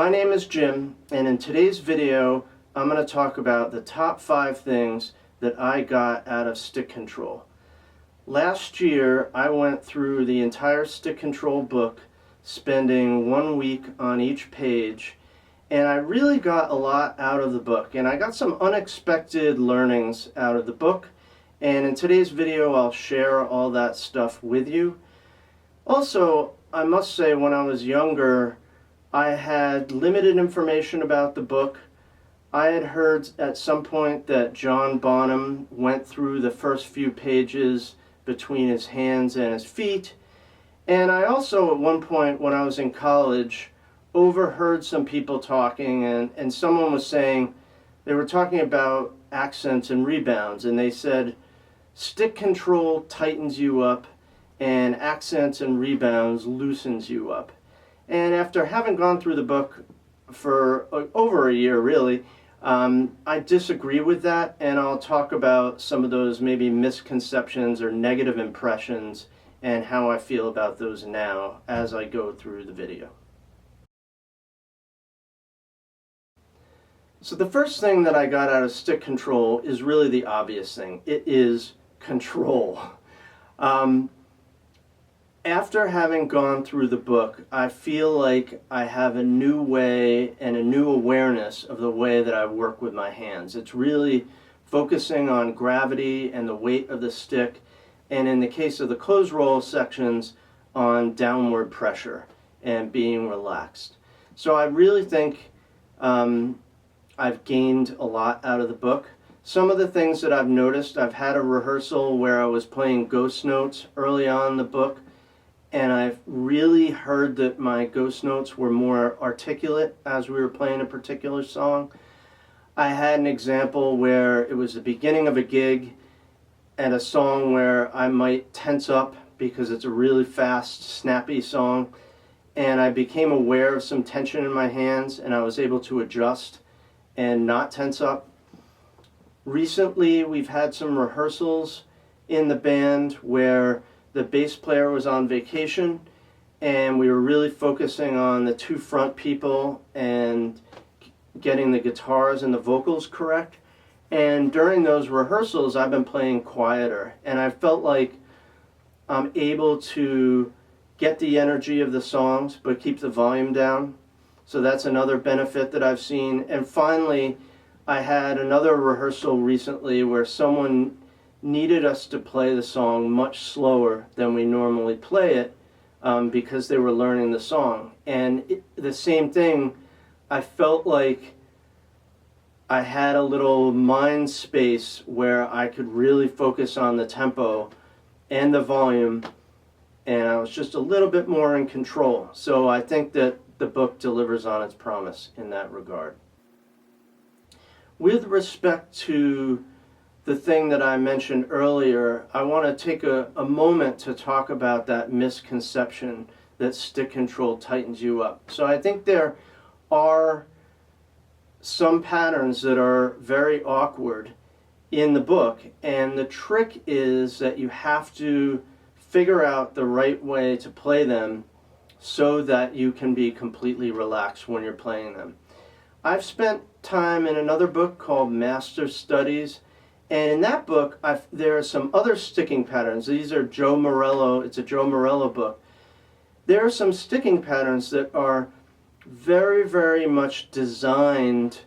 My name is Jim, and in today's video I'm going to talk about the top 5 things that I got out of stick control. Last year I went through the entire stick control book, spending 1 week on each page, and I really got a lot out of the book, and I got some unexpected learnings out of the book, and in today's video I'll share all that stuff with you. Also, I must say, when I was younger I had limited information about the book. I had heard at some point that John Bonham went through the first few pages between his hands and his feet. And I also, at one point when I was in college, overheard some people talking, and someone was saying, they were talking about accents and rebounds, and they said, stick control tightens you up, and accents and rebounds loosens you up. And after having gone through the book for over a year, really, I disagree with that, and I'll talk about some of those maybe misconceptions or negative impressions and how I feel about those now as I go through the video. So the first thing that I got out of stick control is really the obvious thing. It is control. After having gone through the book, I feel like I have a new way and a new awareness of the way that I work with my hands. It's really focusing on gravity and the weight of the stick, and in the case of the close roll sections, on downward pressure and being relaxed. So I really think I've gained a lot out of the book. Some of the things that I've noticed, I've had a rehearsal where I was playing ghost notes early on in the book, and I've really heard that my ghost notes were more articulate as we were playing a particular song. I had an example where it was the beginning of a gig and a song where I might tense up because it's a really fast, snappy song, and I became aware of some tension in my hands, and I was able to adjust and not tense up. Recently, we've had some rehearsals in the band where the bass player was on vacation, and we were really focusing on the 2 front people and getting the guitars and the vocals correct. And during those rehearsals, I've been playing quieter, and I felt like I'm able to get the energy of the songs but keep the volume down. So that's another benefit that I've seen. And finally, I had another rehearsal recently where someone needed us to play the song much slower than we normally play it because they were learning the song. And the same thing, I felt like I had a little mind space where I could really focus on the tempo and the volume, and I was just a little bit more in control. So I think that the book delivers on its promise in that regard. With respect to the thing that I mentioned earlier, I want to take a moment to talk about that misconception that stick control tightens you up. So I think there are some patterns that are very awkward in the book, and the trick is that you have to figure out the right way to play them so that you can be completely relaxed when you're playing them. I've spent time in another book called Master Studies, and in that book, there are some other sticking patterns. These are Joe Morello, it's a Joe Morello book. There are some sticking patterns that are very, very much designed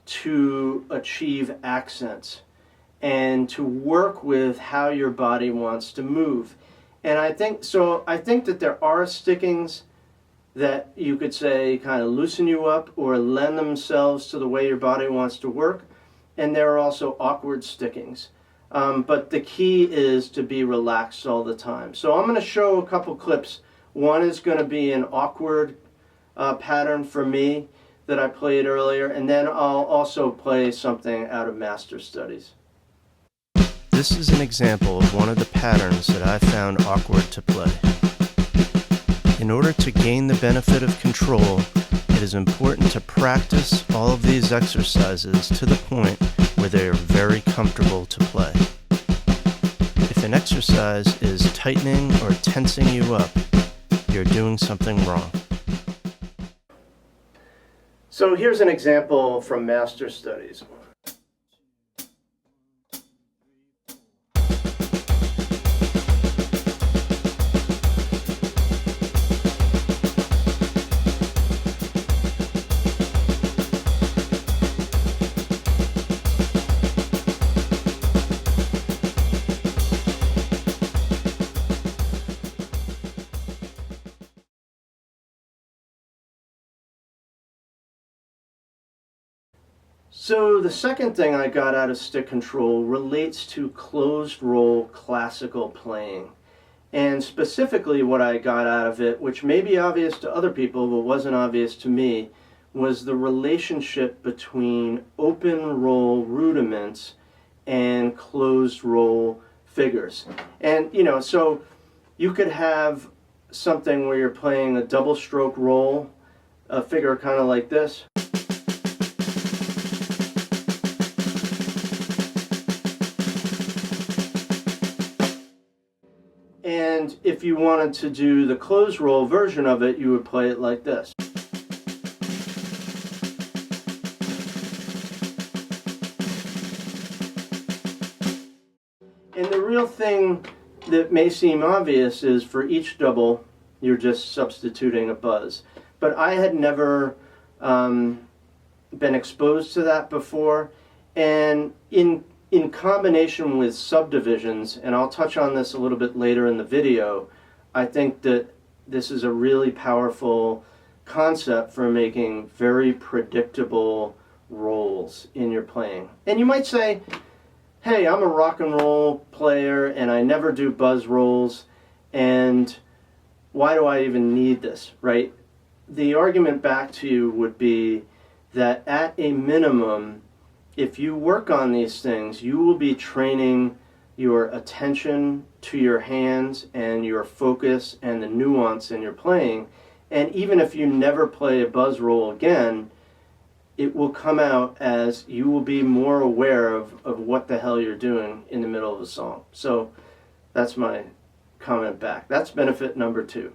to achieve accents and to work with how your body wants to move. And I think that there are stickings that you could say kind of loosen you up or lend themselves to the way your body wants to work. And there are also awkward stickings. But the key is to be relaxed all the time. So I'm going to show a couple clips. One is going to be an awkward pattern for me that I played earlier, and then I'll also play something out of Master Studies. This is an example of one of the patterns that I found awkward to play. In order to gain the benefit of control, it is important to practice all of these exercises to the point where they are very comfortable to play. If an exercise is tightening or tensing you up, you're doing something wrong. So here's an example from Master Studies. So the second thing I got out of stick control relates to closed roll classical playing. And specifically what I got out of it, which may be obvious to other people but wasn't obvious to me, was the relationship between open roll rudiments and closed roll figures. And so you could have something where you're playing a double stroke roll, a figure kind of like this. And if you wanted to do the closed roll version of it, you would play it like this. And the real thing that may seem obvious is for each double, you're just substituting a buzz. But I had never been exposed to that before. And in combination with subdivisions, and I'll touch on this a little bit later in the video, I think that this is a really powerful concept for making very predictable rolls in your playing. And you might say, hey, I'm a rock and roll player and I never do buzz rolls, and why do I even need this, right? The argument back to you would be that at a minimum, if you work on these things, you will be training your attention to your hands and your focus and the nuance in your playing. And even if you never play a buzz roll again, it will come out as you will be more aware of what the hell you're doing in the middle of a song. So that's my comment back. That's benefit number 2.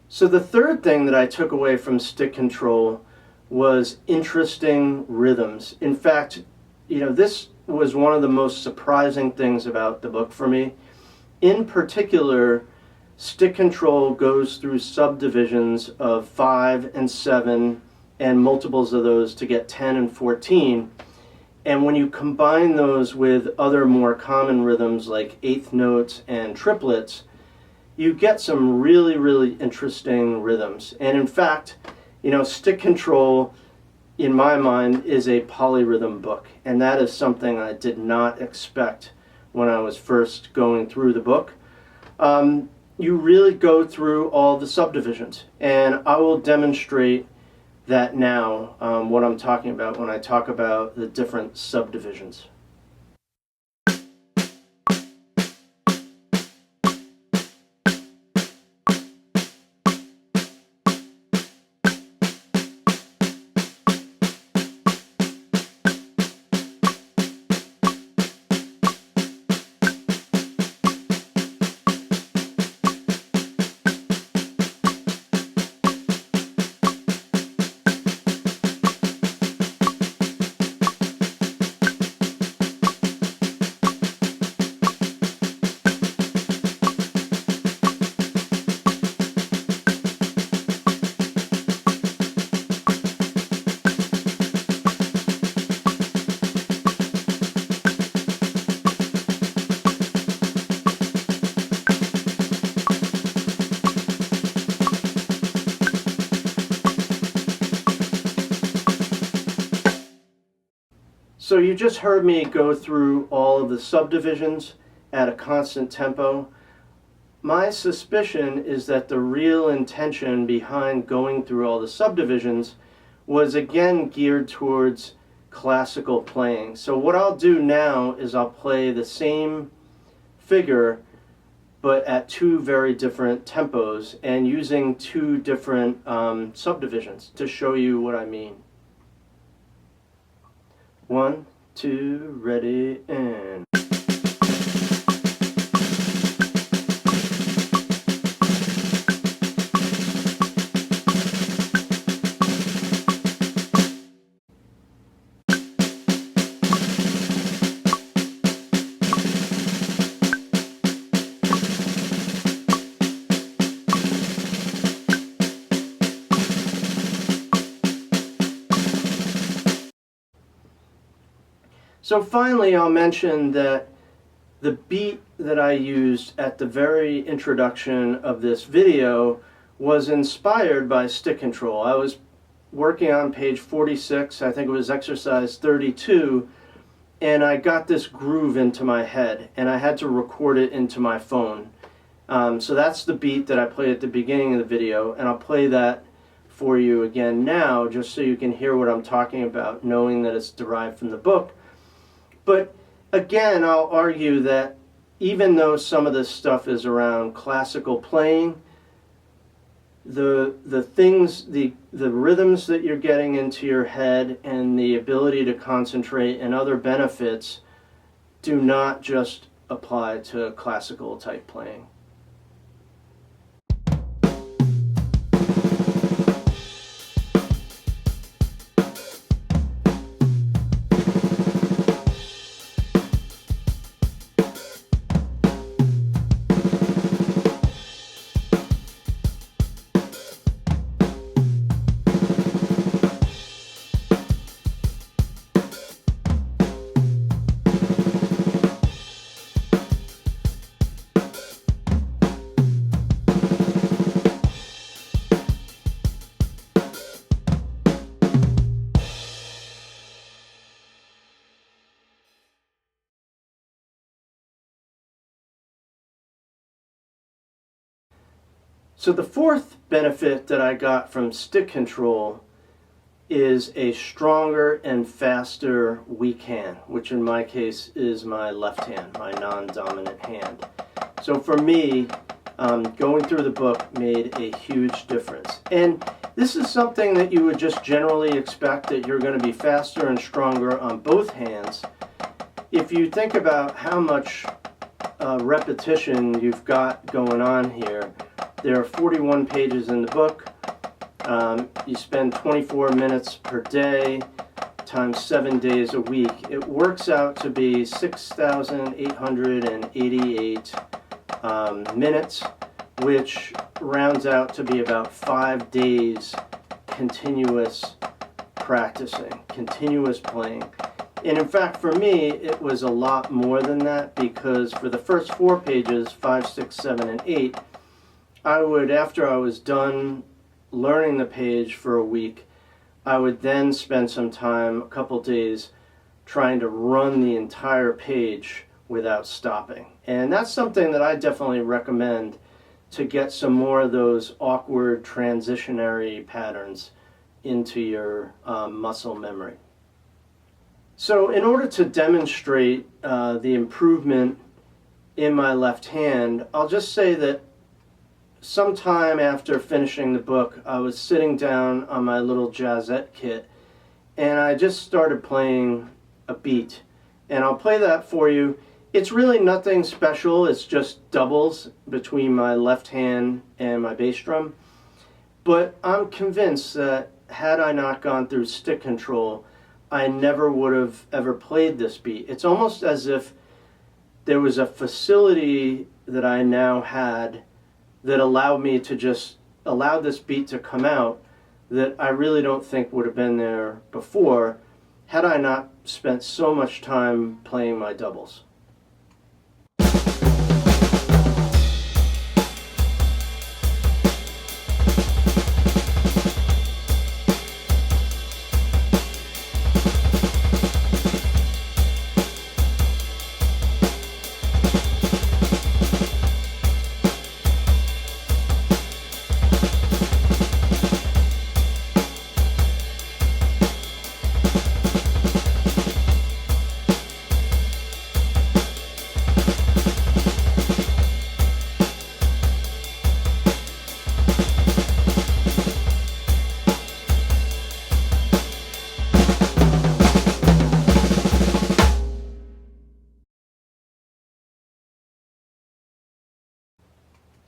So the third thing that I took away from stick control was interesting rhythms. In fact, this was one of the most surprising things about the book for me. In particular, stick control goes through subdivisions of 5 and 7 and multiples of those to get 10 and 14. And when you combine those with other more common rhythms like eighth notes and triplets, you get some really, really interesting rhythms. And in fact, stick control, in my mind, is a polyrhythm book. And that is something I did not expect when I was first going through the book. You really go through all the subdivisions. And I will demonstrate that now, what I'm talking about when I talk about the different subdivisions. So you just heard me go through all of the subdivisions at a constant tempo. My suspicion is that the real intention behind going through all the subdivisions was again geared towards classical playing. So what I'll do now is I'll play the same figure but at 2 very different tempos and using 2 different subdivisions to show you what I mean. 1, 2, ready, and... So finally, I'll mention that the beat that I used at the very introduction of this video was inspired by stick control. I was working on page 46, I think it was exercise 32, and I got this groove into my head, and I had to record it into my phone. So that's the beat that I played at the beginning of the video, and I'll play that for you again now, just so you can hear what I'm talking about, knowing that it's derived from the book. But again, I'll argue that even though some of this stuff is around classical playing, the things, the rhythms that you're getting into your head and the ability to concentrate and other benefits do not just apply to classical type playing. So the fourth benefit that I got from stick control is a stronger and faster weak hand, which in my case is my left hand, my non-dominant hand. So for me, going through the book made a huge difference. And this is something that you would just generally expect, that you're going to be faster and stronger on both hands. If you think about how much repetition you've got going on here, there are 41 pages in the book. You spend 24 minutes per day times 7 days a week. It works out to be 6,888 minutes, which rounds out to be about 5 days continuous practicing, continuous playing. And in fact, for me, it was a lot more than that, because for the first 4 pages, 5, 6, 7, and 8, I would, after I was done learning the page for a week, I would then spend some time, a couple days, trying to run the entire page without stopping. And that's something that I definitely recommend to get some more of those awkward transitionary patterns into your muscle memory. So in order to demonstrate the improvement in my left hand, I'll just say that sometime after finishing the book, I was sitting down on my little jazzette kit, and I just started playing a beat. And I'll play that for you. It's really nothing special. It's just doubles between my left hand and my bass drum. But I'm convinced that had I not gone through stick control, I never would have ever played this beat. It's almost as if there was a facility that I now had that allowed me to just allow this beat to come out that I really don't think would have been there before had I not spent so much time playing my doubles.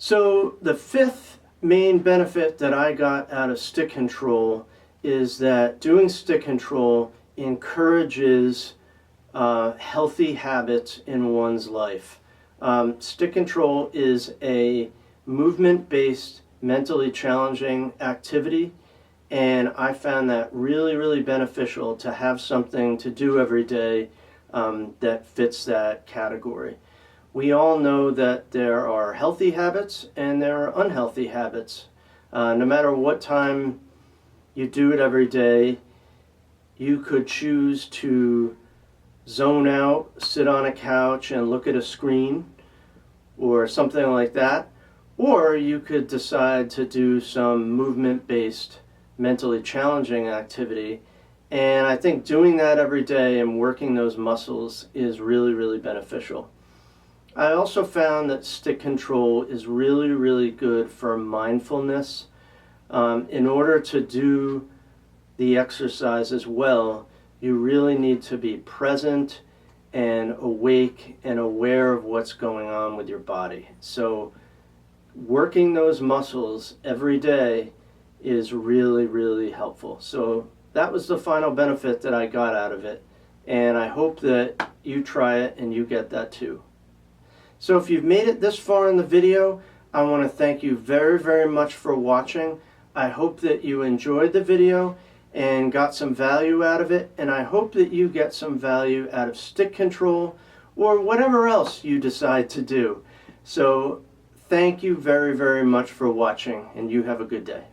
So the fifth main benefit that I got out of stick control is that doing stick control encourages healthy habits in one's life. Stick control is a movement-based, mentally challenging activity, and I found that really, really beneficial to have something to do every day that fits that category. We all know that there are healthy habits and there are unhealthy habits. No matter what time you do it every day, you could choose to zone out, sit on a couch and look at a screen or something like that. Or you could decide to do some movement-based, mentally challenging activity. And I think doing that every day and working those muscles is really, really beneficial. I also found that stick control is really, really good for mindfulness. In order to do the exercise as well, you really need to be present and awake and aware of what's going on with your body. So working those muscles every day is really, really helpful. So that was the final benefit that I got out of it. And I hope that you try it and you get that too. So if you've made it this far in the video, I want to thank you very, very much for watching. I hope that you enjoyed the video and got some value out of it, and I hope that you get some value out of stick control or whatever else you decide to do. So thank you very, very much for watching, and you have a good day.